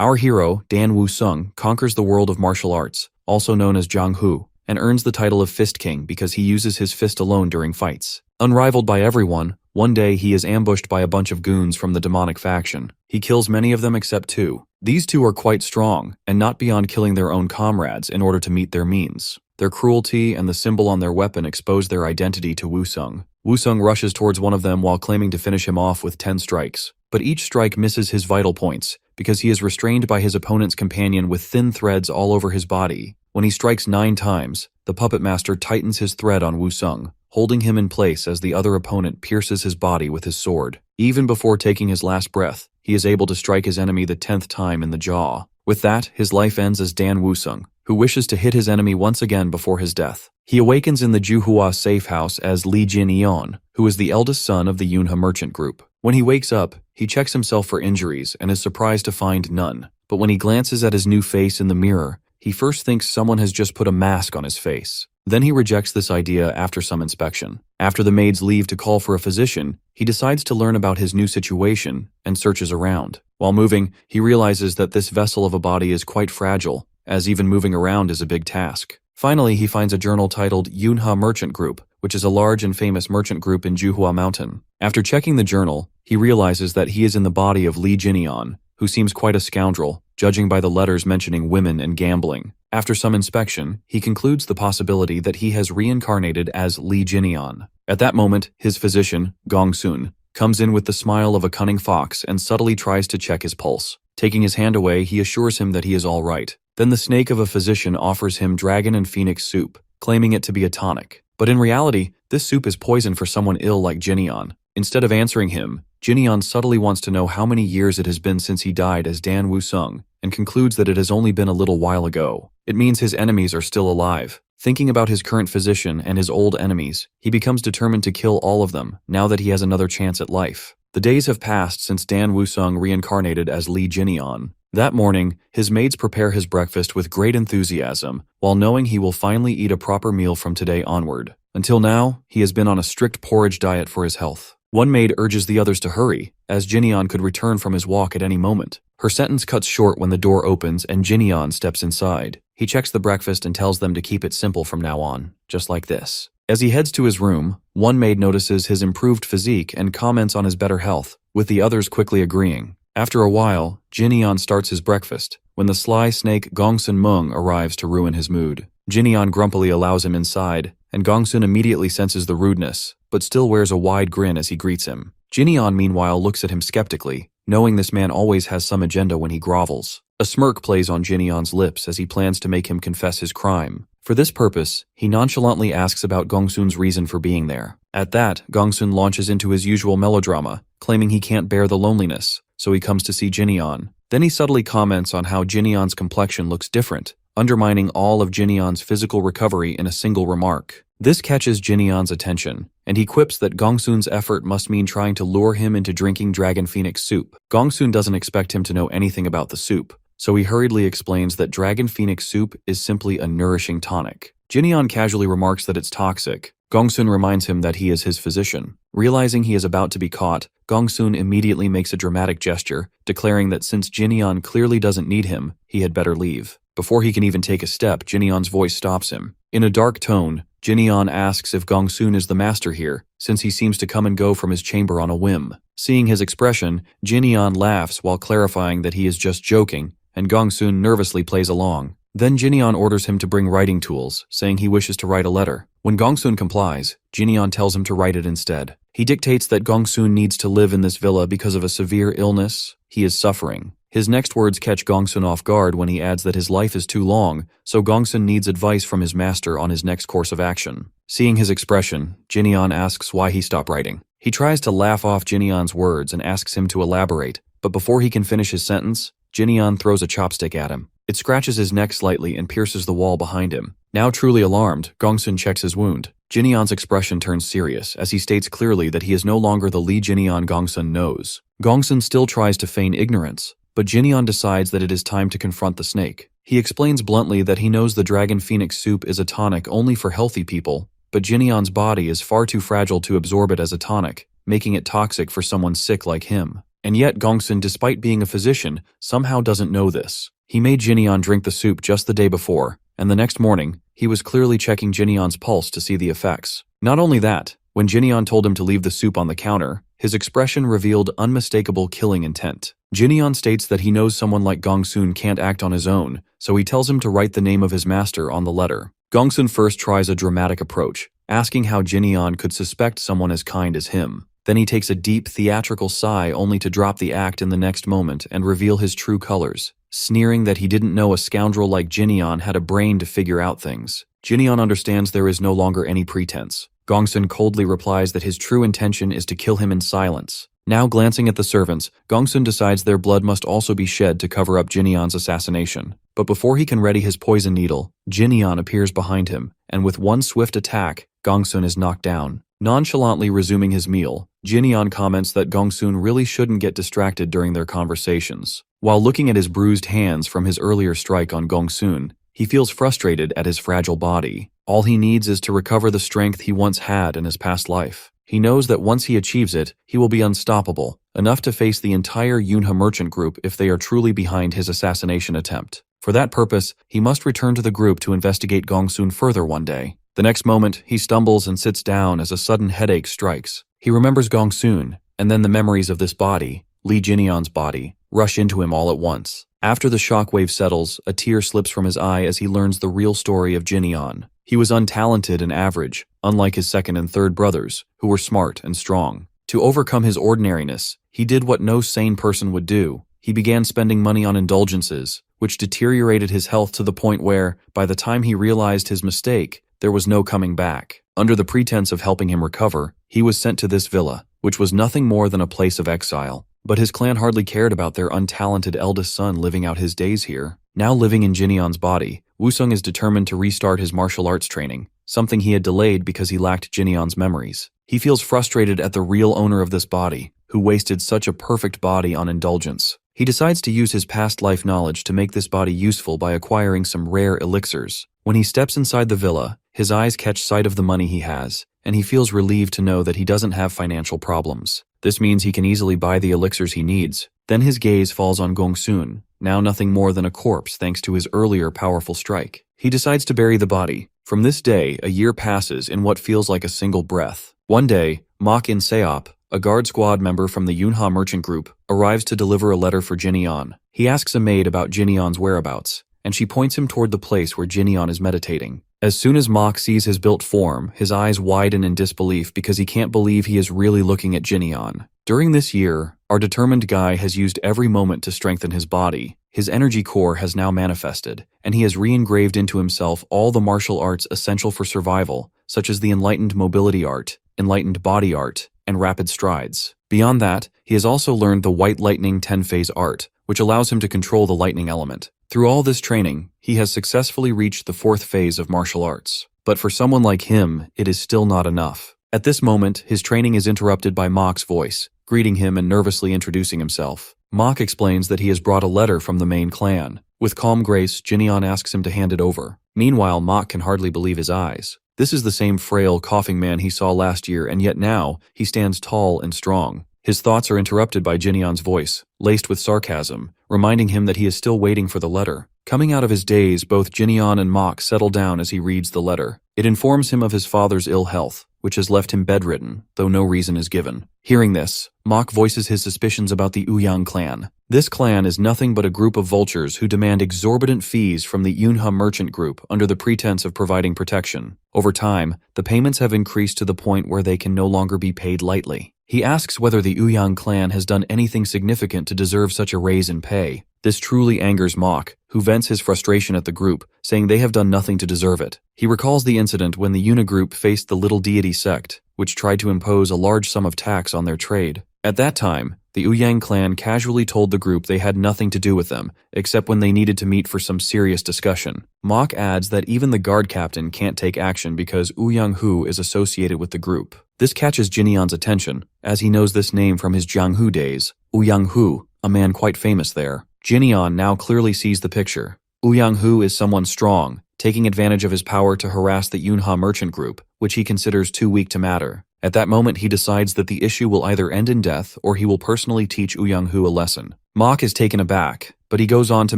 Our hero, Dan Woo-sung, conquers the world of martial arts, also known as Jang-Hu, and earns the title of Fist King because he uses his fist alone during fights. Unrivaled by everyone, one day he is ambushed by a bunch of goons from the demonic faction. He kills many of them except two. These two are quite strong, and not beyond killing their own comrades in order to meet their means. Their cruelty and the symbol on their weapon expose their identity to Woo-sung. Woo-sung rushes towards one of them while claiming to finish him off with 10 strikes. But each strike misses his vital points, because he is restrained by his opponent's companion with thin threads all over his body. When he strikes 9 times, the puppet master tightens his thread on Woo-sung, holding him in place as the other opponent pierces his body with his sword. Even before taking his last breath, he is able to strike his enemy the 10th time in the jaw. With that, his life ends as Dan Woo-sung, who wishes to hit his enemy once again before his death. He awakens in the Juhua safe house as Lee Jin-eon, who is the eldest son of the Yunha merchant group. When he wakes up, he checks himself for injuries and is surprised to find none. But when he glances at his new face in the mirror, he first thinks someone has just put a mask on his face. Then he rejects this idea after some inspection. After the maids leave to call for a physician, he decides to learn about his new situation and searches around. While moving, he realizes that this vessel of a body is quite fragile, as even moving around is a big task. Finally, he finds a journal titled Yunha Merchant Group, which is a large and famous merchant group in Juhua Mountain. After checking the journal, he realizes that he is in the body of Lee Jin-eon, who seems quite a scoundrel, judging by the letters mentioning women and gambling. After some inspection, he concludes the possibility that he has reincarnated as Lee Jin-eon. At that moment, his physician, Gong-sun, comes in with the smile of a cunning fox and subtly tries to check his pulse. Taking his hand away, he assures him that he is all right. Then the snake of a physician offers him dragon and phoenix soup, claiming it to be a tonic. But in reality, this soup is poison for someone ill like Jin-eon. Instead of answering him, Jin-eon subtly wants to know how many years it has been since he died as Dan Woo-sung, and concludes that it has only been a little while ago. It means his enemies are still alive. Thinking about his current physician and his old enemies, he becomes determined to kill all of them now that he has another chance at life. The days have passed since Dan Woo-sung reincarnated as Lee Jin-eon. That morning, his maids prepare his breakfast with great enthusiasm, while knowing he will finally eat a proper meal from today onward. Until now, he has been on a strict porridge diet for his health. One maid urges the others to hurry, as Jin-eon could return from his walk at any moment. Her sentence cuts short when the door opens and Jin-eon steps inside. He checks the breakfast and tells them to keep it simple from now on, just like this. As he heads to his room, one maid notices his improved physique and comments on his better health, with the others quickly agreeing. After a while, Jin-eon starts his breakfast, when the sly snake Gong-sun Mung arrives to ruin his mood. Jin-eon grumpily allows him inside, and Gong-sun immediately senses the rudeness, but still wears a wide grin as he greets him. Jin-eon meanwhile looks at him skeptically, knowing this man always has some agenda when he grovels. A smirk plays on Jin-eon's lips as he plans to make him confess his crime. For this purpose, he nonchalantly asks about Gong-sun's reason for being there. At that, Gong-sun launches into his usual melodrama, claiming he can't bear the loneliness, so he comes to see Jin-eon. Then he subtly comments on how Jin-eon's complexion looks different, undermining all of Jin-eon's physical recovery in a single remark. This catches Jin-eon's attention, and he quips that Gong-sun's effort must mean trying to lure him into drinking dragon phoenix soup. Gong-sun doesn't expect him to know anything about the soup, so he hurriedly explains that dragon phoenix soup is simply a nourishing tonic. Jin-eon casually remarks that it's toxic. Gong-sun reminds him that he is his physician. Realizing he is about to be caught, Gong-sun immediately makes a dramatic gesture, declaring that since Jin-eon clearly doesn't need him, he had better leave. Before he can even take a step, Jin-eon's voice stops him. In a dark tone, Jin-eon asks if Gong-sun is the master here, since he seems to come and go from his chamber on a whim. Seeing his expression, Jin-eon laughs while clarifying that he is just joking, and Gong-sun nervously plays along. Then Jin-eon orders him to bring writing tools, saying he wishes to write a letter. When Gong-sun complies, Jin-eon tells him to write it instead. He dictates that Gong-sun needs to live in this villa because of a severe illness. He is suffering. His next words catch Gong-sun off guard when he adds that his life is too long, so Gong-sun needs advice from his master on his next course of action. Seeing his expression, Jin-eon asks why he stopped writing. He tries to laugh off Jin-eon's words and asks him to elaborate, but before he can finish his sentence, Jin-eon throws a chopstick at him. It scratches his neck slightly and pierces the wall behind him. Now truly alarmed, Gong-sun checks his wound. Jin-eon's expression turns serious as he states clearly that he is no longer the Lee Jin-eon Gong-sun knows. Gong-sun still tries to feign ignorance, but Jin-eon decides that it is time to confront the snake. He explains bluntly that he knows the dragon phoenix soup is a tonic only for healthy people, but Jin-eon's body is far too fragile to absorb it as a tonic, making it toxic for someone sick like him. And yet Gongsun, despite being a physician, somehow doesn't know this. He made Jinyan drink the soup just the day before, and the next morning, he was clearly checking Jinyan's pulse to see the effects. Not only that, when Jinyan told him to leave the soup on the counter, his expression revealed unmistakable killing intent. Jinyan states that he knows someone like Gongsun can't act on his own, so he tells him to write the name of his master on the letter. Gongsun first tries a dramatic approach, asking how Jinyan could suspect someone as kind as him. Then he takes a deep theatrical sigh only to drop the act in the next moment and reveal his true colors, sneering that he didn't know a scoundrel like Jinyan had a brain to figure out things. Jinyan understands there is no longer any pretense. Gongsun coldly replies that his true intention is to kill him in silence. Now glancing at the servants, Gongsun decides their blood must also be shed to cover up Jinyan's assassination. But before he can ready his poison needle, Jinyan appears behind him, and with one swift attack, Gongsun is knocked down. Nonchalantly resuming his meal, Jinyan comments that Gongsun really shouldn't get distracted during their conversations. While looking at his bruised hands from his earlier strike on Gongsun, he feels frustrated at his fragile body. All he needs is to recover the strength he once had in his past life. He knows that once he achieves it, he will be unstoppable, enough to face the entire Yunha merchant group if they are truly behind his assassination attempt. For that purpose, he must return to the group to investigate Gongsun further one day. The next moment, he stumbles and sits down as a sudden headache strikes. He remembers Gongsun, and then the memories of this body, Li Jinyan's body, rush into him all at once. After the shockwave settles, a tear slips from his eye as he learns the real story of Jinyan. He was untalented and average, unlike his second and third brothers, who were smart and strong. To overcome his ordinariness, he did what no sane person would do. He began spending money on indulgences, which deteriorated his health to the point where, by the time he realized his mistake, there was no coming back. Under the pretense of helping him recover, he was sent to this villa, which was nothing more than a place of exile. But his clan hardly cared about their untalented eldest son living out his days here. Now living in Jinyan's body, Wusung is determined to restart his martial arts training, something he had delayed because he lacked Jinyan's memories. He feels frustrated at the real owner of this body, who wasted such a perfect body on indulgence. He decides to use his past life knowledge to make this body useful by acquiring some rare elixirs. When he steps inside the villa, his eyes catch sight of the money he has, and he feels relieved to know that he doesn't have financial problems. This means he can easily buy the elixirs he needs. Then his gaze falls on Gongsun, now nothing more than a corpse thanks to his earlier powerful strike. He decides to bury the body. From this day, a year passes in what feels like a single breath. One day, Mok In Seop, a guard squad member from the Yunha merchant group, arrives to deliver a letter for Jinyan. He asks a maid about Jinyan's whereabouts, and she points him toward the place where Jinyan is meditating. As soon as Mok sees his built form, his eyes widen in disbelief because he can't believe he is really looking at Jinyan. During this year, our determined guy has used every moment to strengthen his body. His energy core has now manifested, and he has re-engraved into himself all the martial arts essential for survival, such as the enlightened mobility art, enlightened body art, and rapid strides. Beyond that, he has also learned the White Lightning 10-phase art, which allows him to control the lightning element. Through all this training, he has successfully reached the 4th phase of martial arts. But for someone like him, it is still not enough. At this moment, his training is interrupted by Mok's voice, greeting him and nervously introducing himself. Mok explains that he has brought a letter from the main clan. With calm grace, Jinyan asks him to hand it over. Meanwhile, Mok can hardly believe his eyes. This is the same frail, coughing man he saw last year, and yet now, he stands tall and strong. His thoughts are interrupted by Jinyan's voice, laced with sarcasm, reminding him that he is still waiting for the letter. Coming out of his daze, both Jinyan and Mok settle down as he reads the letter. It informs him of his father's ill health, which has left him bedridden, though no reason is given. Hearing this, Mok voices his suspicions about the Ouyang clan. This clan is nothing but a group of vultures who demand exorbitant fees from the Yunha merchant group under the pretense of providing protection. Over time, the payments have increased to the point where they can no longer be paid lightly. He asks whether the Ouyang clan has done anything significant to deserve such a raise in pay. This truly angers Mok, who vents his frustration at the group, saying they have done nothing to deserve it. He recalls the incident when the Yuna group faced the Little Deity sect, which tried to impose a large sum of tax on their trade. At that time, the Ouyang clan casually told the group they had nothing to do with them, except when they needed to meet for some serious discussion. Mok adds that even the guard captain can't take action because Ouyang Hu is associated with the group. This catches Jinyan's attention, as he knows this name from his Jianghu days. Ouyang Hu, a man quite famous there. Jinyan now clearly sees the picture. Ouyang Hu is someone strong, taking advantage of his power to harass the Yunha merchant group, which he considers too weak to matter. At that moment, he decides that the issue will either end in death or he will personally teach Young-hoo a lesson. Mok is taken aback, but he goes on to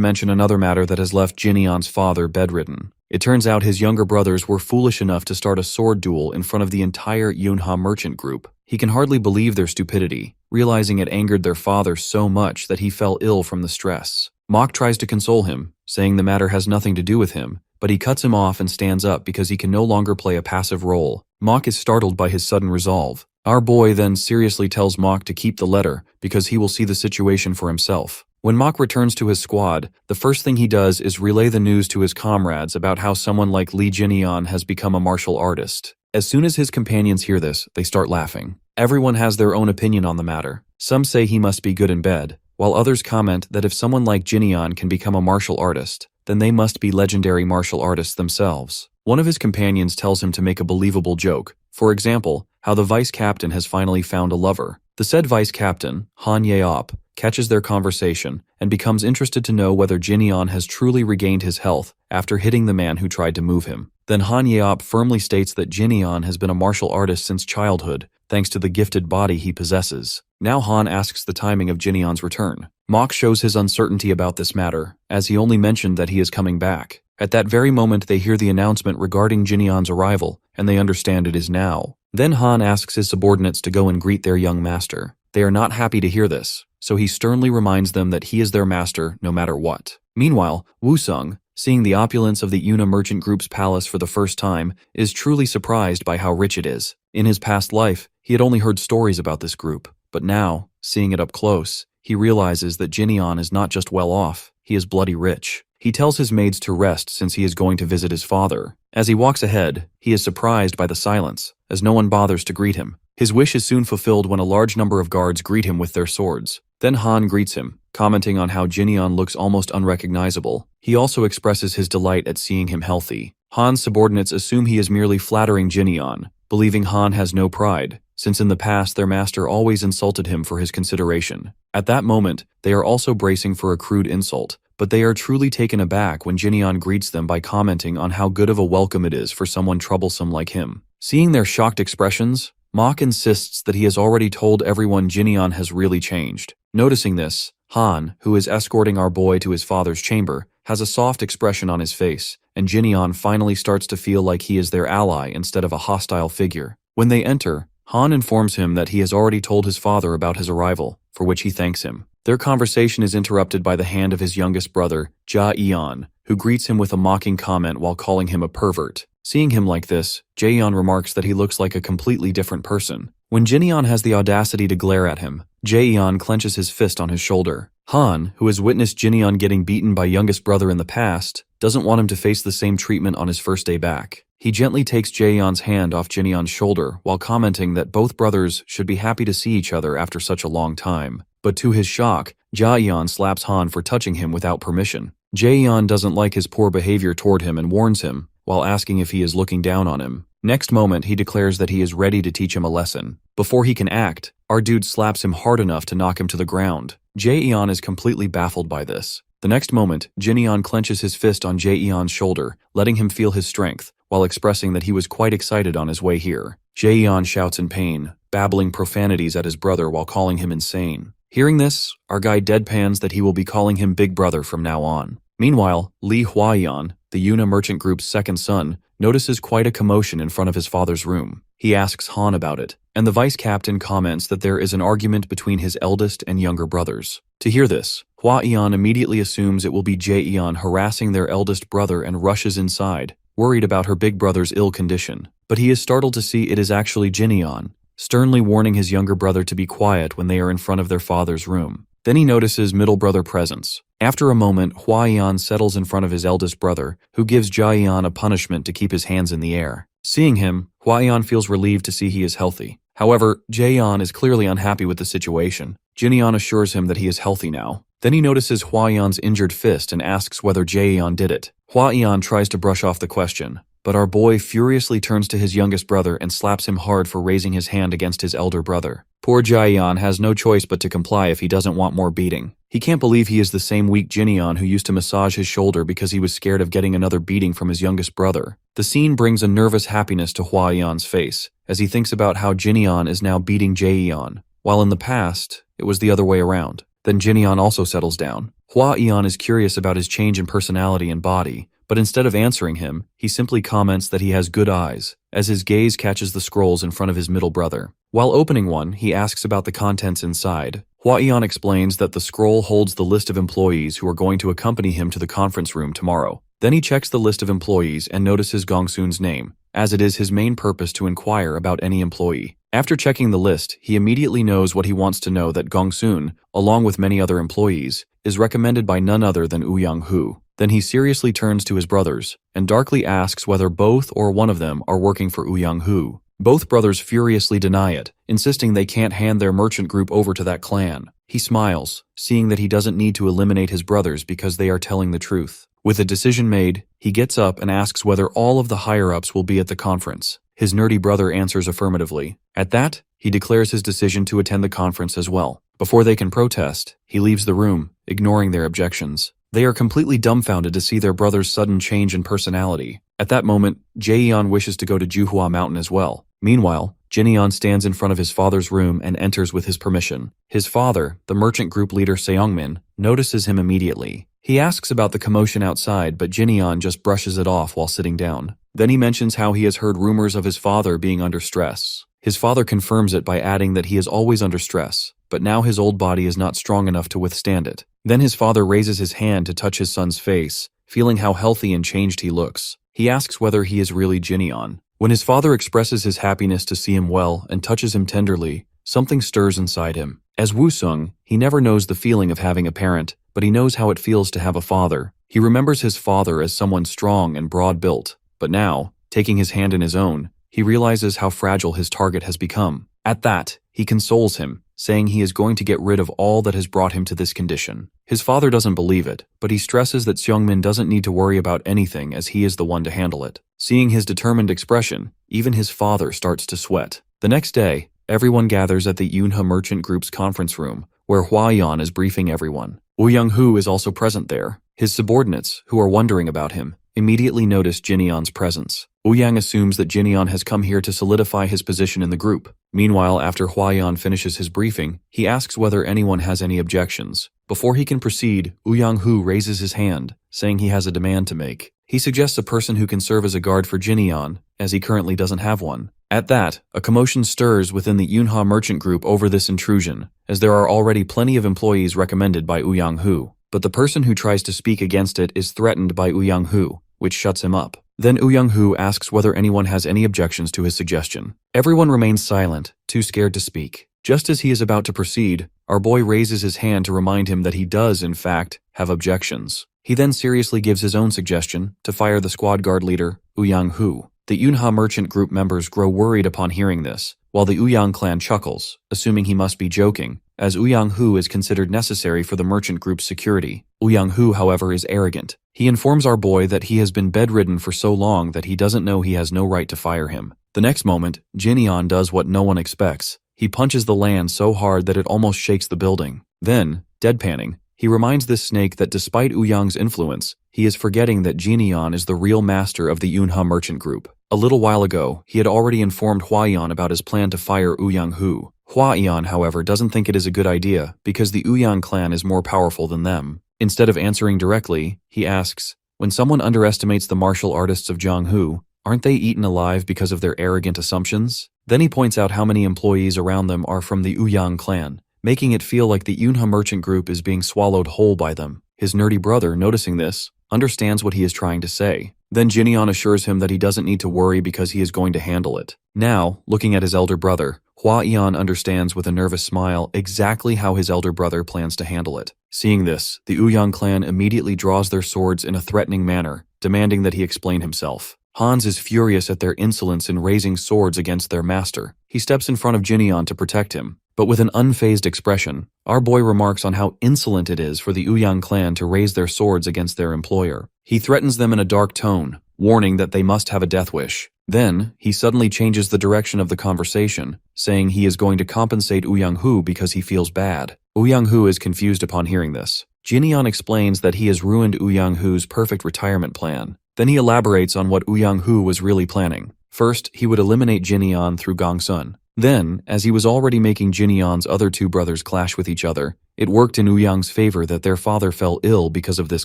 mention another matter that has left Jinyeon's father bedridden. It turns out his younger brothers were foolish enough to start a sword duel in front of the entire Yunha merchant group. He can hardly believe their stupidity, realizing it angered their father so much that he fell ill from the stress. Mok tries to console him, saying the matter has nothing to do with him, but he cuts him off and stands up because he can no longer play a passive role. Mok is startled by his sudden resolve. Our boy then seriously tells Mok to keep the letter because he will see the situation for himself. When Mok returns to his squad, the first thing he does is relay the news to his comrades about how someone like Lee Jinyeon has become a martial artist. As soon as his companions hear this, they start laughing. Everyone has their own opinion on the matter. Some say he must be good in bed, while others comment that if someone like Jinyeon can become a martial artist, then they must be legendary martial artists themselves. One of his companions tells him to make a believable joke. For example, how the vice captain has finally found a lover. The said vice captain, Han Yeop, catches their conversation and becomes interested to know whether Jinyeon has truly regained his health after hitting the man who tried to move him. Then Han Yeop firmly states that Jinyeon has been a martial artist since childhood, thanks to the gifted body he possesses. Now Han asks the timing of Jinyeon's return. Mok shows his uncertainty about this matter, as he only mentioned that he is coming back. At that very moment they hear the announcement regarding Jinyeon's arrival, and they understand it is now. Then Han asks his subordinates to go and greet their young master. They are not happy to hear this, so he sternly reminds them that he is their master no matter what. Meanwhile, Woo-sung, seeing the opulence of the Yuna merchant group's palace for the first time, is truly surprised by how rich it is. In his past life, he had only heard stories about this group, but now, seeing it up close, he realizes that Jinyeon is not just well off, he is bloody rich. He tells his maids to rest since he is going to visit his father. As he walks ahead, he is surprised by the silence, as no one bothers to greet him. His wish is soon fulfilled when a large number of guards greet him with their swords. Then Han greets him, commenting on how Jinyeon looks almost unrecognizable. He also expresses his delight at seeing him healthy. Han's subordinates assume he is merely flattering Jinyeon, believing Han has no pride, since in the past their master always insulted him for his consideration. At that moment, they are also bracing for a crude insult, but they are truly taken aback when Jinyeon greets them by commenting on how good of a welcome it is for someone troublesome like him. Seeing their shocked expressions, Mok insists that he has already told everyone Jinyeon has really changed. Noticing this, Han, who is escorting our boy to his father's chamber, has a soft expression on his face, and Jinyeon finally starts to feel like he is their ally instead of a hostile figure. When they enter, Han informs him that he has already told his father about his arrival, for which he thanks him. Their conversation is interrupted by the hand of his youngest brother, Ja-eon, who greets him with a mocking comment while calling him a pervert. Seeing him like this, Jaeon remarks that he looks like a completely different person. When Jinyeon has the audacity to glare at him, Jaeon clenches his fist on his shoulder. Han, who has witnessed Jinyeon getting beaten by youngest brother in the past, doesn't want him to face the same treatment on his first day back. He gently takes Jaeon's hand off Jinyeon's shoulder while commenting that both brothers should be happy to see each other after such a long time. But to his shock, Jaeon slaps Han for touching him without permission. Jaeon doesn't like his poor behavior toward him and warns him, while asking if he is looking down on him. Next moment, he declares that he is ready to teach him a lesson. Before he can act, our dude slaps him hard enough to knock him to the ground. Jaeon is completely baffled by this. The next moment, Jinyeon clenches his fist on Jaeon's shoulder, letting him feel his strength, while expressing that he was quite excited on his way here. Jaeon shouts in pain, babbling profanities at his brother while calling him insane. Hearing this, our guy deadpans that he will be calling him Big Brother from now on. Meanwhile, Lee Hwayeon, the Yuna merchant group's second son, notices quite a commotion in front of his father's room. He asks Han about it, and the vice captain comments that there is an argument between his eldest and younger brothers. To hear this, Hwayeon immediately assumes it will be Jaeon harassing their eldest brother and rushes inside, worried about her big brother's ill condition. But he is startled to see it is actually Jinyeon, sternly warning his younger brother to be quiet when they are in front of their father's room. Then he notices middle brother presence. After a moment, Hwayeon settles in front of his eldest brother, who gives Jaeon a punishment to keep his hands in the air. Seeing him, Hwayeon feels relieved to see he is healthy. However, Jaeon is clearly unhappy with the situation. Jinyeon assures him that he is healthy now. Then he notices Hwayeon's injured fist and asks whether Jaeon did it. Hwayeon tries to brush off the question, but our boy furiously turns to his youngest brother and slaps him hard for raising his hand against his elder brother. Poor Jaeon has no choice but to comply if he doesn't want more beating. He can't believe he is the same weak Jinyeon who used to massage his shoulder because he was scared of getting another beating from his youngest brother. The scene brings a nervous happiness to Hwa-yeon's face as he thinks about how Jinyeon is now beating Jaeyeon, while in the past, it was the other way around. Then Jinyeon also settles down. Hwa-yeon is curious about his change in personality and body, but instead of answering him, he simply comments that he has good eyes, as his gaze catches the scrolls in front of his middle brother. While opening one, he asks about the contents inside. Hwa-yeon explains that the scroll holds the list of employees who are going to accompany him to the conference room tomorrow. Then he checks the list of employees and notices Gongsun's name, as it is his main purpose to inquire about any employee. After checking the list, he immediately knows what he wants to know, that Gongsun, along with many other employees, is recommended by none other than Young-hoo. Then he seriously turns to his brothers and darkly asks whether both or one of them are working for Young-hoo. Both brothers furiously deny it, insisting they can't hand their merchant group over to that clan. He smiles, seeing that he doesn't need to eliminate his brothers because they are telling the truth. With the decision made, he gets up and asks whether all of the higher-ups will be at the conference. His nerdy brother answers affirmatively. At that, he declares his decision to attend the conference as well. Before they can protest, he leaves the room, ignoring their objections. They are completely dumbfounded to see their brother's sudden change in personality. At that moment, Jaeyeon wishes to go to Juhua Mountain as well. Meanwhile, Jinyeon stands in front of his father's room and enters with his permission. His father, the merchant group leader Seongmin, notices him immediately. He asks about the commotion outside, but Jinyeon just brushes it off while sitting down. Then he mentions how he has heard rumors of his father being under stress. His father confirms it by adding that he is always under stress, but now his old body is not strong enough to withstand it. Then his father raises his hand to touch his son's face, feeling how healthy and changed he looks. He asks whether he is really Jinyeon. When his father expresses his happiness to see him well and touches him tenderly, something stirs inside him. As Woo-sung, he never knows the feeling of having a parent, but he knows how it feels to have a father. He remembers his father as someone strong and broad-built, but now, taking his hand in his own, he realizes how fragile his target has become. At that, he consoles him, saying he is going to get rid of all that has brought him to this condition. His father doesn't believe it, but he stresses that Seongmin doesn't need to worry about anything as he is the one to handle it. Seeing his determined expression, even his father starts to sweat. The next day, everyone gathers at the Yunha Merchant Group's conference room, where Hwa-yeon is briefing everyone. Young-hoo is also present there. His subordinates, who are wondering about him, immediately notice Jinyeon's presence. Yang assumes that Jinyeon has come here to solidify his position in the group. Meanwhile, after Hwa-yeon finishes his briefing, he asks whether anyone has any objections. Before he can proceed, Young-hoo raises his hand, saying he has a demand to make. He suggests a person who can serve as a guard for Jinyeon, as he currently doesn't have one. At that, a commotion stirs within the Yunha Merchant Group over this intrusion, as there are already plenty of employees recommended by Young-hoo. But the person who tries to speak against it is threatened by Young-hoo, which shuts him up. Then Young-hoo asks whether anyone has any objections to his suggestion. Everyone remains silent, too scared to speak. Just as he is about to proceed, our boy raises his hand to remind him that he does, in fact, have objections. He then seriously gives his own suggestion to fire the squad guard leader, Young-hoo. The Yunha Merchant Group members grow worried upon hearing this, while the Young clan chuckles, assuming he must be joking, as Young-hoo is considered necessary for the Merchant Group's security. Young-hoo, however, is arrogant. He informs our boy that he has been bedridden for so long that he doesn't know he has no right to fire him. The next moment, Jinyeon does what no one expects. He punches the land so hard that it almost shakes the building. Then, deadpanning, he reminds this snake that despite Young's influence, he is forgetting that Jinyeon is the real master of the Yunha Merchant Group. A little while ago, he had already informed Hwa-yeon about his plan to fire Young-hoo. Hwa-yeon, however, doesn't think it is a good idea because the Young clan is more powerful than them. Instead of answering directly, he asks, when someone underestimates the martial artists of Jong-hoo, aren't they eaten alive because of their arrogant assumptions? Then he points out how many employees around them are from the Young clan, making it feel like the Yunha Merchant Group is being swallowed whole by them. His nerdy brother, noticing this, understands what he is trying to say. Then Jinyeon assures him that he doesn't need to worry because he is going to handle it. Now, looking at his elder brother, Hwa-yeon understands with a nervous smile exactly how his elder brother plans to handle it. Seeing this, the Young clan immediately draws their swords in a threatening manner, demanding that he explain himself. Hans is furious at their insolence in raising swords against their master. He steps in front of Jinyeon to protect him, but with an unfazed expression, our boy remarks on how insolent it is for the Young clan to raise their swords against their employer. He threatens them in a dark tone, warning that they must have a death wish. Then, he suddenly changes the direction of the conversation, saying he is going to compensate Young-hoo because he feels bad. Young-hoo is confused upon hearing this. Jin-yeon explains that he has ruined Young-hoo's perfect retirement plan. Then he elaborates on what Young-hoo was really planning. First, he would eliminate Jin-yeon through Gongsun. Then, as he was already making Jin-yeon's other two brothers clash with each other, it worked in Young's favor that their father fell ill because of this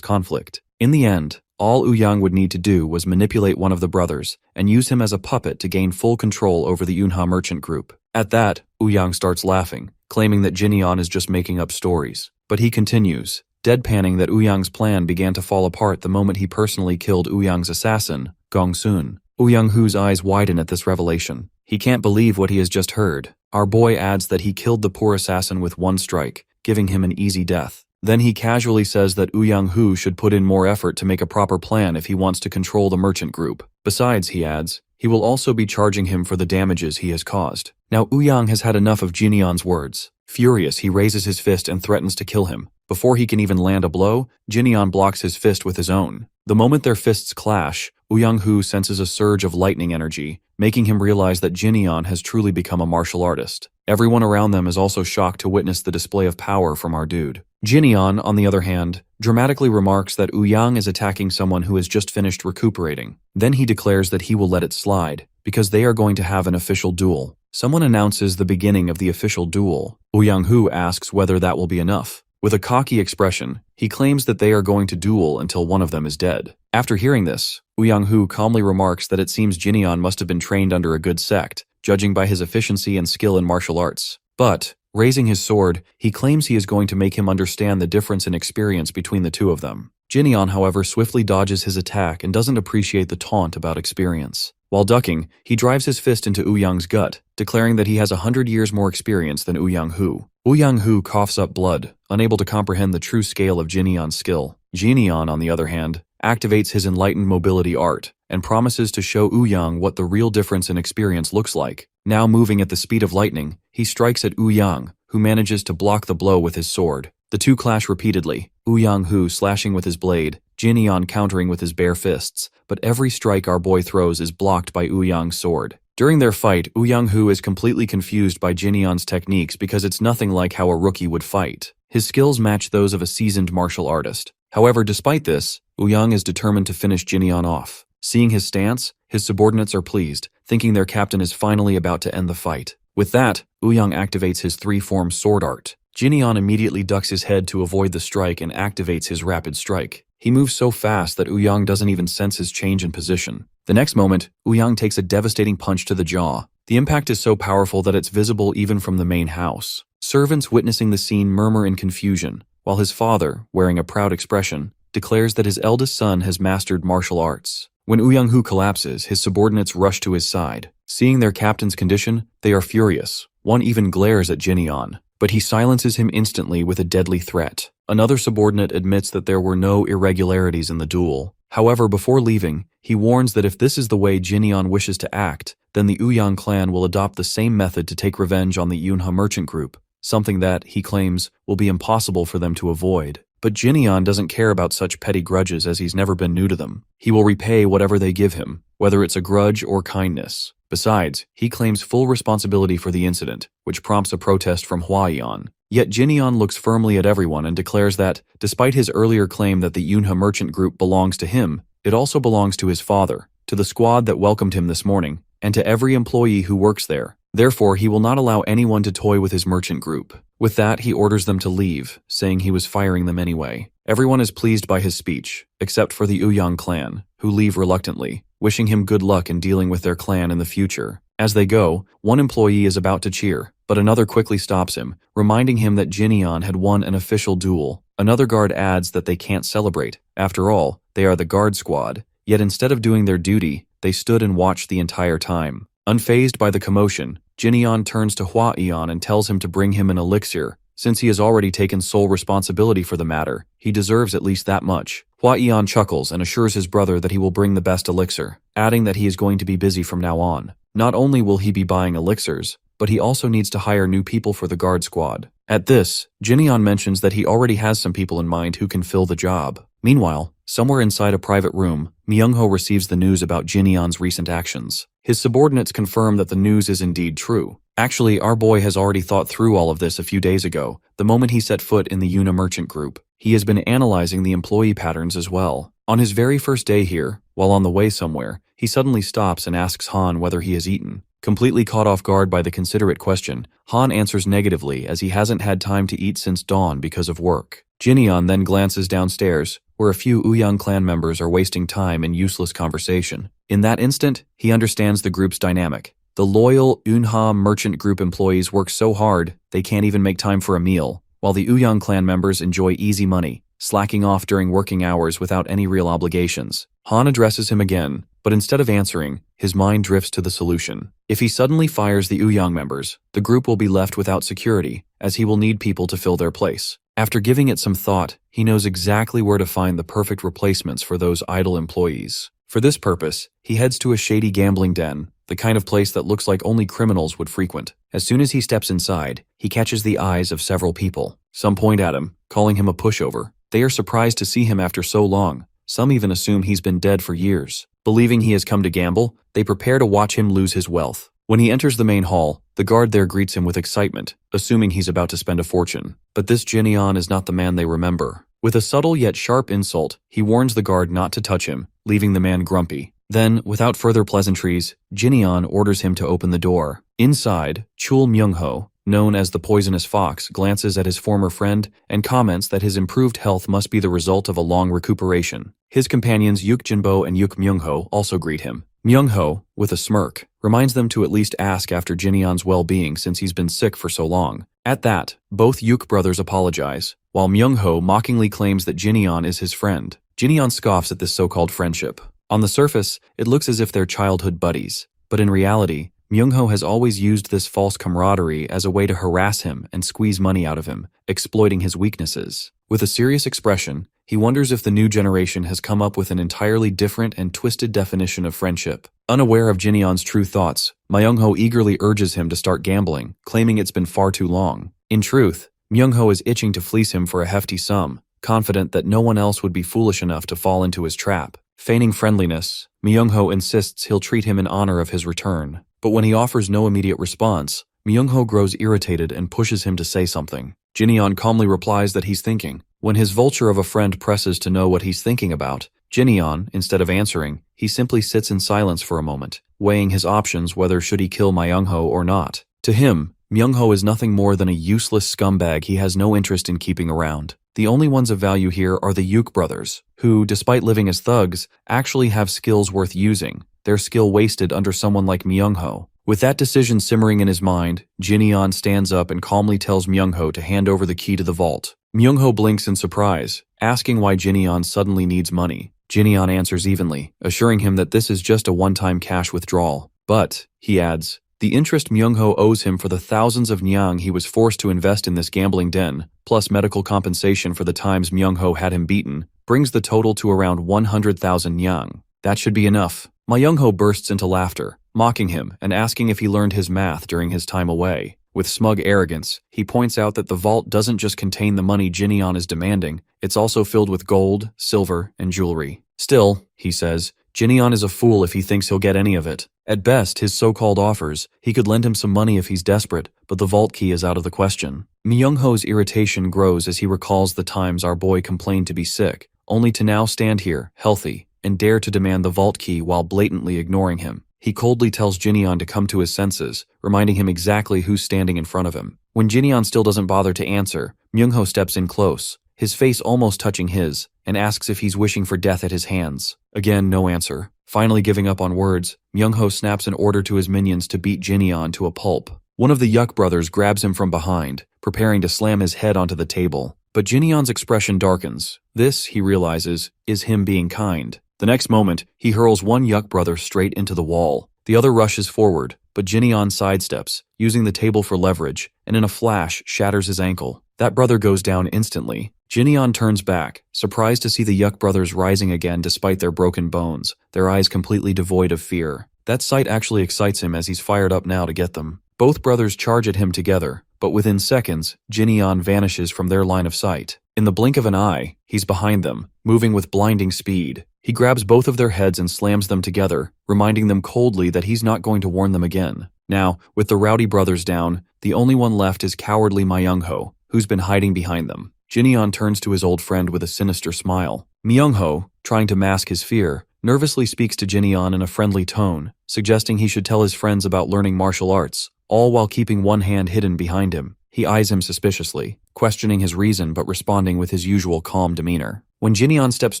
conflict. In the end, all Young would need to do was manipulate one of the brothers and use him as a puppet to gain full control over the Yunha merchant group. At that, Young starts laughing, claiming that Jin-yeon is just making up stories. But he continues, deadpanning that Young's plan began to fall apart the moment he personally killed Young's assassin, Gongsun. Young-hoo's eyes widen at this revelation. He can't believe what he has just heard. Our boy adds that he killed the poor assassin with one strike, giving him an easy death. Then he casually says that Young-hoo should put in more effort to make a proper plan if he wants to control the merchant group. Besides, he adds, he will also be charging him for the damages he has caused. Now Young has had enough of Jin-yeon's words. Furious, he raises his fist and threatens to kill him. Before he can even land a blow, Jin-yeon blocks his fist with his own. The moment their fists clash, Young-hoo senses a surge of lightning energy, making him realize that Jin-yeon has truly become a martial artist. Everyone around them is also shocked to witness the display of power from our dude. Jin-yeon, on the other hand, dramatically remarks that Young is attacking someone who has just finished recuperating. Then he declares that he will let it slide, because they are going to have an official duel. Someone announces the beginning of the official duel. Young-hoo asks whether that will be enough. With a cocky expression, he claims that they are going to duel until one of them is dead. After hearing this, Young-hoo calmly remarks that it seems Jin-yeon must have been trained under a good sect, judging by his efficiency and skill in martial arts. But, raising his sword, he claims he is going to make him understand the difference in experience between the two of them. Jin-yeon, however, swiftly dodges his attack and doesn't appreciate the taunt about experience. While ducking, he drives his fist into Young's gut, declaring that he has 100 years more experience than Young-hoo. Young-hoo coughs up blood, unable to comprehend the true scale of Jin-yeon's skill. Jin-yeon, on the other hand, activates his enlightened mobility art and promises to show Young what the real difference in experience looks like. Now moving at the speed of lightning, he strikes at Young, who manages to block the blow with his sword. The two clash repeatedly, Young-hoo slashing with his blade, Jin-yeon countering with his bare fists, but every strike our boy throws is blocked by Young's sword. During their fight, Young-hoo is completely confused by Jin-yeon's techniques because it's nothing like how a rookie would fight. His skills match those of a seasoned martial artist. However, despite this, Young is determined to finish Jin-yeon off. Seeing his stance, his subordinates are pleased, thinking their captain is finally about to end the fight. With that, Young activates his three-form sword art. Jin-yeon immediately ducks his head to avoid the strike and activates his rapid strike. He moves so fast that Young doesn't even sense his change in position. The next moment, Young takes a devastating punch to the jaw. The impact is so powerful that it's visible even from the main house. Servants witnessing the scene murmur in confusion, while his father, wearing a proud expression, declares that his eldest son has mastered martial arts. When Young-hoo collapses, his subordinates rush to his side. Seeing their captain's condition, they are furious. One even glares at Jin-yeon, but he silences him instantly with a deadly threat. Another subordinate admits that there were no irregularities in the duel. However, before leaving, he warns that if this is the way Jin-yeon wishes to act, then the Young clan will adopt the same method to take revenge on the Yunha merchant group, something that, he claims, will be impossible for them to avoid. But Jin-yeon doesn't care about such petty grudges as he's never been new to them. He will repay whatever they give him, whether it's a grudge or kindness. Besides, he claims full responsibility for the incident, which prompts a protest from Hwa-yeon. Yet Jin-yeon looks firmly at everyone and declares that, despite his earlier claim that the Yunha merchant group belongs to him, it also belongs to his father, to the squad that welcomed him this morning, and to every employee who works there. Therefore, he will not allow anyone to toy with his merchant group. With that, he orders them to leave, saying he was firing them anyway. Everyone is pleased by his speech, except for the Young clan, who leave reluctantly, wishing him good luck in dealing with their clan in the future. As they go, one employee is about to cheer, but another quickly stops him, reminding him that Jin-yeon had won an official duel. Another guard adds that they can't celebrate. After all, they are the guard squad. Yet instead of doing their duty, they stood and watched the entire time. Unfazed by the commotion, Jin-yeon turns to Hwa-yeon and tells him to bring him an elixir. Since he has already taken sole responsibility for the matter, he deserves at least that much. Hwa-yeon chuckles and assures his brother that he will bring the best elixir, adding that he is going to be busy from now on. Not only will he be buying elixirs, but he also needs to hire new people for the guard squad. At this, Jin-yeon mentions that he already has some people in mind who can fill the job. Meanwhile, somewhere inside a private room, Myung-ho receives the news about Jin-yeon's recent actions. His subordinates confirm that the news is indeed true. Actually, our boy has already thought through all of this a few days ago, the moment he set foot in the Yuna merchant group. He has been analyzing the employee patterns as well. On his very first day here, while on the way somewhere, he suddenly stops and asks Han whether he has eaten. Completely caught off guard by the considerate question, Han answers negatively as he hasn't had time to eat since dawn because of work. Jinyeon then glances downstairs, where a few Uyang clan members are wasting time in useless conversation. In that instant, he understands the group's dynamic. The loyal Unha merchant group employees work so hard, they can't even make time for a meal, while the Uyang clan members enjoy easy money, slacking off during working hours without any real obligations. Han addresses him again, but instead of answering, his mind drifts to the solution. If he suddenly fires the Uyang members, the group will be left without security, as he will need people to fill their place. After giving it some thought, he knows exactly where to find the perfect replacements for those idle employees. For this purpose, he heads to a shady gambling den, the kind of place that looks like only criminals would frequent. As soon as he steps inside, he catches the eyes of several people. Some point at him, calling him a pushover. They are surprised to see him after so long. Some even assume he's been dead for years. Believing he has come to gamble, they prepare to watch him lose his wealth. When he enters the main hall, the guard there greets him with excitement, assuming he's about to spend a fortune. But this Jinyeon is not the man they remember. With a subtle yet sharp insult, he warns the guard not to touch him, leaving the man grumpy. Then, without further pleasantries, Jinyeon orders him to open the door. Inside, Chul Myungho, known as the Poisonous Fox, glances at his former friend and comments that his improved health must be the result of a long recuperation. His companions Yuk Jinbo and Yuk Myungho also greet him. Myungho, with a smirk, reminds them to at least ask after Jinyeon's well-being since he's been sick for so long. At that, both Yuk brothers apologize, while Myungho mockingly claims that Jinyeon is his friend. Jinyeon scoffs at this so-called friendship. On the surface, it looks as if they're childhood buddies, but in reality, Myungho has always used this false camaraderie as a way to harass him and squeeze money out of him, exploiting his weaknesses. With a serious expression, he wonders if the new generation has come up with an entirely different and twisted definition of friendship. Unaware of Jinyeon's true thoughts, Myungho eagerly urges him to start gambling, claiming it's been far too long. In truth, Myungho is itching to fleece him for a hefty sum, confident that no one else would be foolish enough to fall into his trap. Feigning friendliness, Myungho insists he'll treat him in honor of his return. But when he offers no immediate response, Myungho grows irritated and pushes him to say something. Jinyeon calmly replies that he's thinking. When his vulture of a friend presses to know what he's thinking about, Jinyeon, instead of answering, he simply sits in silence for a moment, weighing his options whether should he kill Myungho or not. To him, Myungho is nothing more than a useless scumbag he has no interest in keeping around. The only ones of value here are the Yuk brothers, who, despite living as thugs, actually have skills worth using, their skill wasted under someone like Myungho. With that decision simmering in his mind, Jinyeon stands up and calmly tells Myungho to hand over the key to the vault. Myungho blinks in surprise, asking why Jinyeon suddenly needs money. Jinyeon answers evenly, assuring him that this is just a one-time cash withdrawal. But, he adds, the interest Myungho owes him for the thousands of nyang he was forced to invest in this gambling den, plus medical compensation for the times Myungho had him beaten, brings the total to around 100,000 nyang. That should be enough. Myungho bursts into laughter, mocking him and asking if he learned his math during his time away. With smug arrogance, he points out that the vault doesn't just contain the money Jinyeon is demanding, it's also filled with gold, silver, and jewelry. Still, he says, Jinyeon is a fool if he thinks he'll get any of it. At best, his so-called offers, he could lend him some money if he's desperate, but the vault key is out of the question. Myungho's irritation grows as he recalls the times our boy complained to be sick, only to now stand here, healthy, and dare to demand the vault key while blatantly ignoring him. He coldly tells Jinyeon to come to his senses, reminding him exactly who's standing in front of him. When Jinyeon still doesn't bother to answer, Myungho steps in close, his face almost touching his, and asks if he's wishing for death at his hands. Again, no answer. Finally giving up on words, Myungho snaps an order to his minions to beat Jinyeon to a pulp. One of the Yuk brothers grabs him from behind, preparing to slam his head onto the table. But Jinyeon's expression darkens. This, he realizes, is him being kind. The next moment, he hurls one Yuk brother straight into the wall. The other rushes forward, but Jinyeon sidesteps, using the table for leverage, and in a flash shatters his ankle. That brother goes down instantly. Jinyeon turns back, surprised to see the Yuk brothers rising again despite their broken bones, their eyes completely devoid of fear. That sight actually excites him as he's fired up now to get them. Both brothers charge at him together, but within seconds, Jinyeon vanishes from their line of sight. In the blink of an eye, he's behind them, moving with blinding speed. He grabs both of their heads and slams them together, reminding them coldly that he's not going to warn them again. Now, with the rowdy brothers down, the only one left is cowardly Myung-ho, who's been hiding behind them. Jin-yeon turns to his old friend with a sinister smile. Myung-ho, trying to mask his fear, nervously speaks to Jin-yeon in a friendly tone, suggesting he should tell his friends about learning martial arts, all while keeping one hand hidden behind him. He eyes him suspiciously, questioning his reason but responding with his usual calm demeanor. When Jin-yeon steps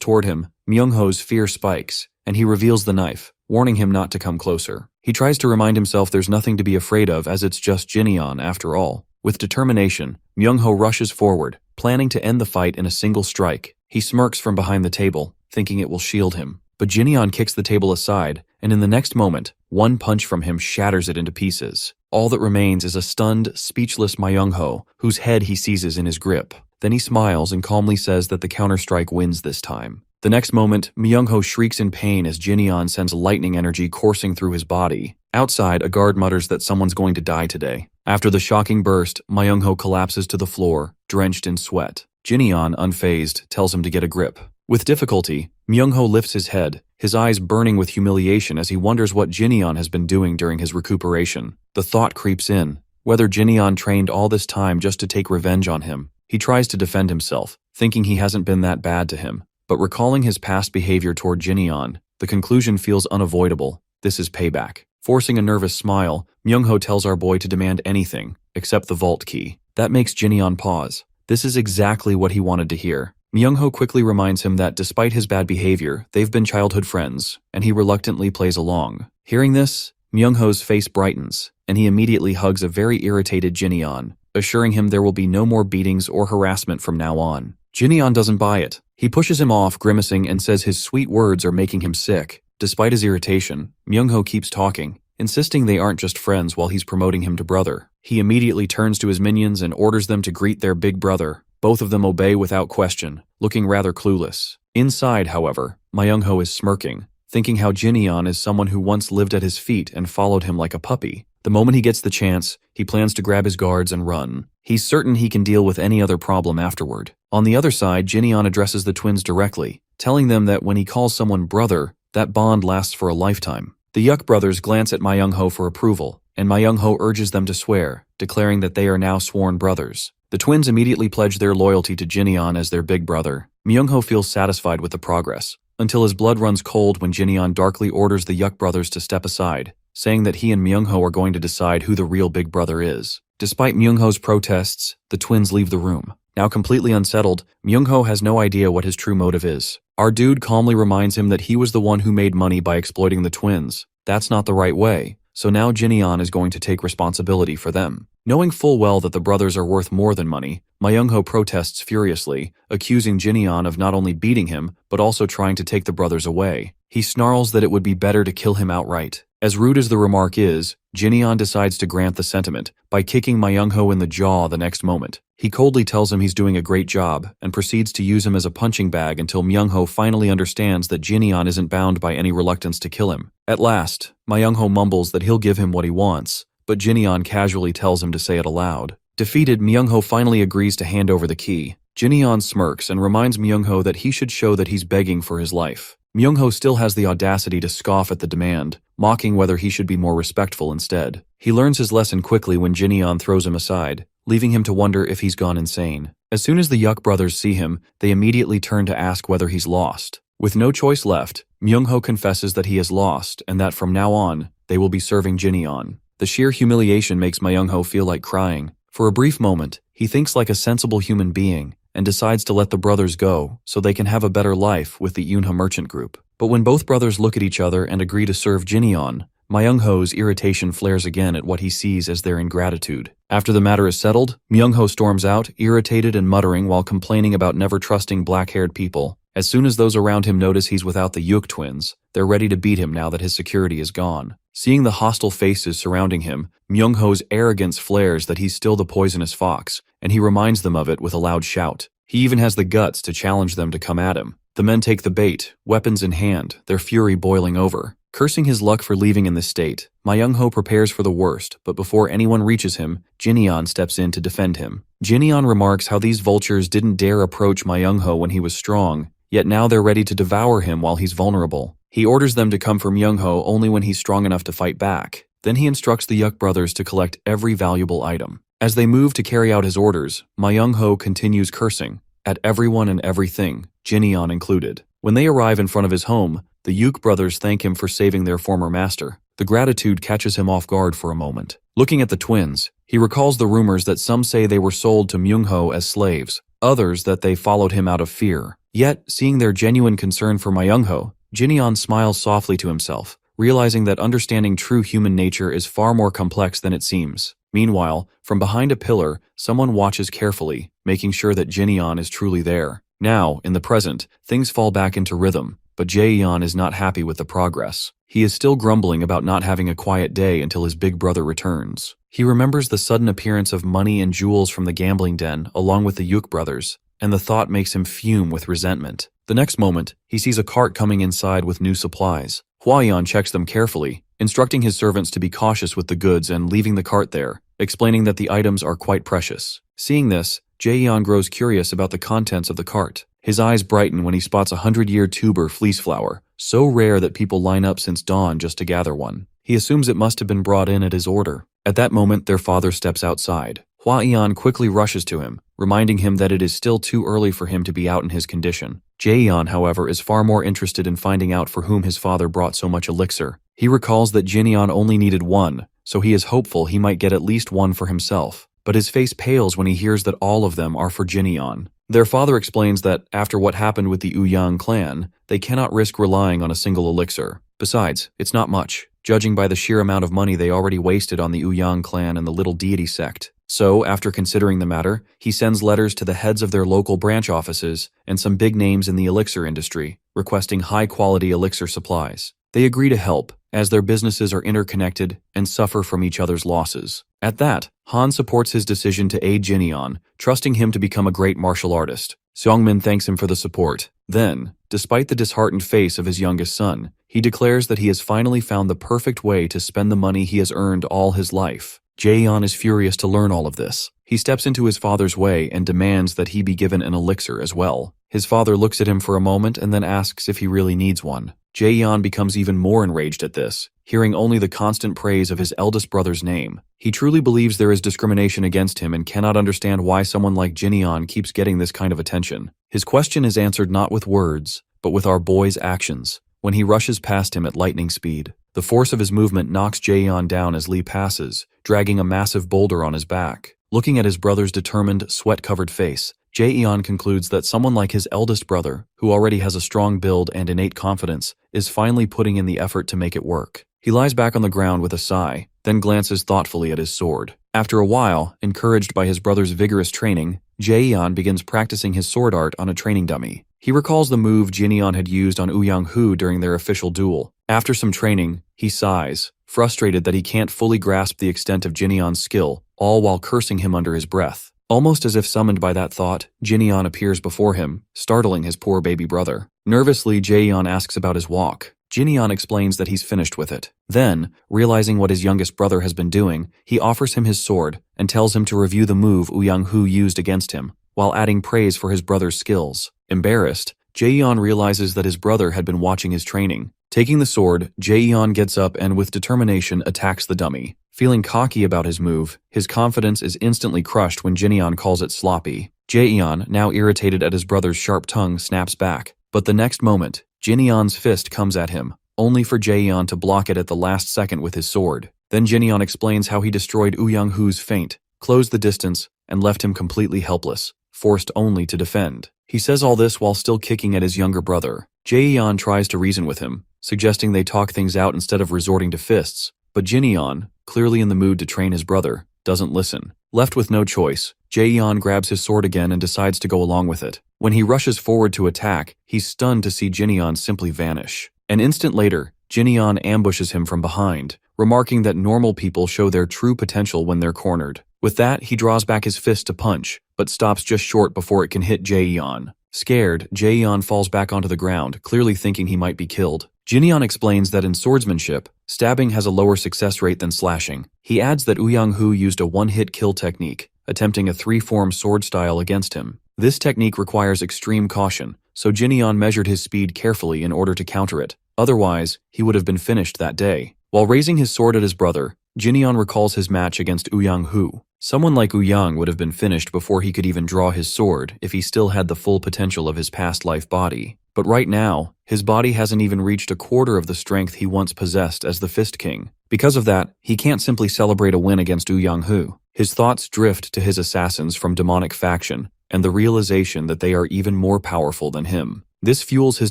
toward him, Myung-ho's fear spikes, and he reveals the knife, warning him not to come closer. He tries to remind himself there's nothing to be afraid of as it's just Jin-yeon after all. With determination, Myung-ho rushes forward, planning to end the fight in a single strike. He smirks from behind the table, thinking it will shield him. But Jin-yeon kicks the table aside, and in the next moment, one punch from him shatters it into pieces. All that remains is a stunned, speechless Myung-ho, whose head he seizes in his grip. Then he smiles and calmly says that the counter-strike wins this time. The next moment, Myung-ho shrieks in pain as Jin-yeon sends lightning energy coursing through his body. Outside, a guard mutters that someone's going to die today. After the shocking burst, Myung-ho collapses to the floor, drenched in sweat. Jin-yeon, unfazed, tells him to get a grip. With difficulty, Myung-ho lifts his head, his eyes burning with humiliation as he wonders what Jin-yeon has been doing during his recuperation. The thought creeps in, whether Jin-yeon trained all this time just to take revenge on him. He tries to defend himself, thinking he hasn't been that bad to him. But recalling his past behavior toward Jin-yeon, the conclusion feels unavoidable. This is payback. Forcing a nervous smile, Myung-ho tells our boy to demand anything, except the vault key. That makes Jin-yeon pause. This is exactly what he wanted to hear. Myung-ho quickly reminds him that despite his bad behavior, they've been childhood friends, and he reluctantly plays along. Hearing this, Myung-ho's face brightens, and he immediately hugs a very irritated Jin-yeon, assuring him there will be no more beatings or harassment from now on. Jin-yeon doesn't buy it. He pushes him off, grimacing, and says his sweet words are making him sick. Despite his irritation, Myung-ho keeps talking, insisting they aren't just friends while he's promoting him to brother. He immediately turns to his minions and orders them to greet their big brother. Both of them obey without question, looking rather clueless. Inside, however, Myung-ho is smirking, thinking how Jin-yeon is someone who once lived at his feet and followed him like a puppy. The moment he gets the chance, he plans to grab his guards and run. He's certain he can deal with any other problem afterward. On the other side, Jin-yeon addresses the twins directly, telling them that when he calls someone brother, that bond lasts for a lifetime. The Yuck brothers glance at Myung-ho for approval, and Myung-ho urges them to swear, declaring that they are now sworn brothers. The twins immediately pledge their loyalty to Jin-yeon as their big brother. Myung-ho feels satisfied with the progress, until his blood runs cold when Jin-yeon darkly orders the Yuck brothers to step aside, saying that he and Myung-ho are going to decide who the real big brother is. Despite Myung-ho's protests, the twins leave the room. Now completely unsettled, Myung-ho has no idea what his true motive is. Our dude calmly reminds him that he was the one who made money by exploiting the twins. That's not the right way, so now Jin-yeon is going to take responsibility for them. Knowing full well that the brothers are worth more than money, Myung-ho protests furiously, accusing Jin-yeon of not only beating him, but also trying to take the brothers away. He snarls that it would be better to kill him outright. As rude as the remark is, Jin-yeon decides to grant the sentiment by kicking Myung-ho in the jaw the next moment. He coldly tells him he's doing a great job and proceeds to use him as a punching bag until Myung-ho finally understands that Jin-yeon isn't bound by any reluctance to kill him. At last, Myung-ho mumbles that he'll give him what he wants, but Jin-yeon casually tells him to say it aloud. Defeated, Myung-ho finally agrees to hand over the key. Jin-yeon smirks and reminds Myung-ho that he should show that he's begging for his life. Myung-ho still has the audacity to scoff at the demand, mocking whether he should be more respectful instead. He learns his lesson quickly when Jin-yeon throws him aside, leaving him to wonder if he's gone insane. As soon as the Yuck brothers see him, they immediately turn to ask whether he's lost. With no choice left, Myung-ho confesses that he is lost and that from now on, they will be serving Jin-yeon. The sheer humiliation makes Myung-ho feel like crying. For a brief moment, he thinks like a sensible human being and decides to let the brothers go so they can have a better life with the Yunha merchant group. But when both brothers look at each other and agree to serve Jin-yeon, Myung-ho's irritation flares again at what he sees as their ingratitude. After the matter is settled, Myung-ho storms out, irritated and muttering while complaining about never trusting black-haired people. As soon as those around him notice he's without the Yuk twins, they're ready to beat him now that his security is gone. Seeing the hostile faces surrounding him, Myung-ho's arrogance flares that he's still the poisonous fox, and he reminds them of it with a loud shout. He even has the guts to challenge them to come at him. The men take the bait, weapons in hand, their fury boiling over. Cursing his luck for leaving in this state, Myung-ho prepares for the worst, but before anyone reaches him, Jin-yeon steps in to defend him. Jin-yeon remarks how these vultures didn't dare approach Myung-ho when he was strong, yet now they're ready to devour him while he's vulnerable. He orders them to come for Myung-ho only when he's strong enough to fight back. Then he instructs the Yuk brothers to collect every valuable item. As they move to carry out his orders, Myung-ho continues cursing at everyone and everything, Jinyeon included. When they arrive in front of his home, the Yuk brothers thank him for saving their former master. The gratitude catches him off guard for a moment. Looking at the twins, he recalls the rumors that some say they were sold to Myung-ho as slaves, others that they followed him out of fear. Yet, seeing their genuine concern for Myung-ho, Jinyeon smiles softly to himself, realizing that understanding true human nature is far more complex than it seems. Meanwhile, from behind a pillar, someone watches carefully, making sure that Jinyeon is truly there. Now, in the present, things fall back into rhythm, but Jaeyeon is not happy with the progress. He is still grumbling about not having a quiet day until his big brother returns. He remembers the sudden appearance of money and jewels from the gambling den along with the Yuk brothers, and the thought makes him fume with resentment. The next moment, he sees a cart coming inside with new supplies. Hwayeon checks them carefully, instructing his servants to be cautious with the goods and leaving the cart there, explaining that the items are quite precious. Seeing this, Jaeyeon grows curious about the contents of the cart. His eyes brighten when he spots a 100-year tuber fleece flower, so rare that people line up since dawn just to gather one. He assumes it must have been brought in at his order. At that moment, their father steps outside. Hwayeon quickly rushes to him, reminding him that it is still too early for him to be out in his condition. Jaeyeon, however, is far more interested in finding out for whom his father brought so much elixir. He recalls that Jinyeon only needed one, so he is hopeful he might get at least one for himself. But his face pales when he hears that all of them are for Jinyeon. Their father explains that, after what happened with the Uyang clan, they cannot risk relying on a single elixir. Besides, it's not much, judging by the sheer amount of money they already wasted on the Uyang clan and the little deity sect. So, after considering the matter, he sends letters to the heads of their local branch offices and some big names in the elixir industry, requesting high-quality elixir supplies. They agree to help, as their businesses are interconnected and suffer from each other's losses. At that, Han supports his decision to aid Jinyeon, trusting him to become a great martial artist. Seongmin thanks him for the support. Then, despite the disheartened face of his youngest son, he declares that he has finally found the perfect way to spend the money he has earned all his life. Jaeyeon is furious to learn all of this. He steps into his father's way and demands that he be given an elixir as well. His father looks at him for a moment and then asks if he really needs one. Jaeyeon becomes even more enraged at this, hearing only the constant praise of his eldest brother's name. He truly believes there is discrimination against him and cannot understand why someone like Jinyeon keeps getting this kind of attention. His question is answered not with words, but with our boy's actions, when he rushes past him at lightning speed. The force of his movement knocks Jaeyeon down as Lee passes, dragging a massive boulder on his back. Looking at his brother's determined, sweat-covered face, Jaeyeon concludes that someone like his eldest brother, who already has a strong build and innate confidence, is finally putting in the effort to make it work. He lies back on the ground with a sigh, then glances thoughtfully at his sword. After a while, encouraged by his brother's vigorous training, Jaeyeon begins practicing his sword art on a training dummy. He recalls the move Jinyeon had used on Uyang-hu during their official duel. After some training, he sighs, frustrated that he can't fully grasp the extent of Jinyeon's skill, all while cursing him under his breath. Almost as if summoned by that thought, Jinyeon appears before him, startling his poor baby brother. Nervously, Jaeyeon asks about his walk. Jinyeon explains that he's finished with it. Then, realizing what his youngest brother has been doing, he offers him his sword and tells him to review the move Uyang-hu used against him, while adding praise for his brother's skills. Embarrassed, Jaeyeon realizes that his brother had been watching his training. Taking the sword, Jaeyeon gets up and with determination attacks the dummy. Feeling cocky about his move, his confidence is instantly crushed when Jinyeon calls it sloppy. Jaeyeon, now irritated at his brother's sharp tongue, snaps back. But the next moment, Jinyeon's fist comes at him, only for Jaeyeon to block it at the last second with his sword. Then Jinyeon explains how he destroyed Uyang-hu's feint, closed the distance, and left him completely helpless, forced only to defend. He says all this while still kicking at his younger brother. Jaeyeon tries to reason with him, suggesting they talk things out instead of resorting to fists, but Jinyeon, clearly in the mood to train his brother, doesn't listen. Left with no choice, Jaeyeon grabs his sword again and decides to go along with it. When he rushes forward to attack, he's stunned to see Jinyeon simply vanish. An instant later, Jinyeon ambushes him from behind, remarking that normal people show their true potential when they're cornered. With that, he draws back his fist to punch, but stops just short before it can hit Jaeyeon. Scared, Jaeyeon falls back onto the ground, clearly thinking he might be killed. Jinyeon explains that in swordsmanship, stabbing has a lower success rate than slashing. He adds that Uyang-hu used a one-hit kill technique, attempting a three-form sword style against him. This technique requires extreme caution, so Jinyeon measured his speed carefully in order to counter it. Otherwise, he would have been finished that day. While raising his sword at his brother, Jinyeon recalls his match against Ouyang Hu. Someone like Ouyang would have been finished before he could even draw his sword if he still had the full potential of his past life body. But right now, his body hasn't even reached a quarter of the strength he once possessed as the Fist King. Because of that, he can't simply celebrate a win against Ouyang Hu. His thoughts drift to his assassins from demonic faction, and the realization that they are even more powerful than him. This fuels his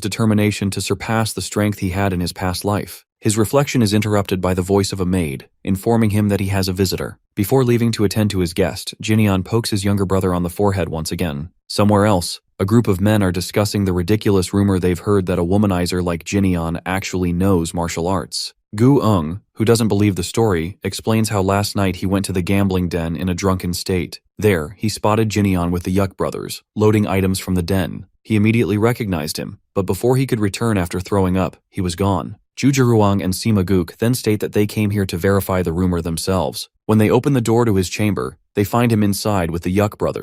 determination to surpass the strength he had in his past life. His reflection is interrupted by the voice of a maid, informing him that he has a visitor. Before leaving to attend to his guest, Jinyeon pokes his younger brother on the forehead once again. Somewhere else, a group of men are discussing the ridiculous rumor they've heard that a womanizer like Jinyeon actually knows martial arts. Gu Eung, who doesn't believe the story, explains how last night he went to the gambling den in a drunken state. There, he spotted Jinyeon with the Yuk brothers, loading items from the den. He immediately recognized him, but before he could return after throwing up, he was gone. Jujeruang and Sima Guk then state that they came here to verify the rumor themselves. When they open the door to his chamber, they find him inside with the Yuk brothers.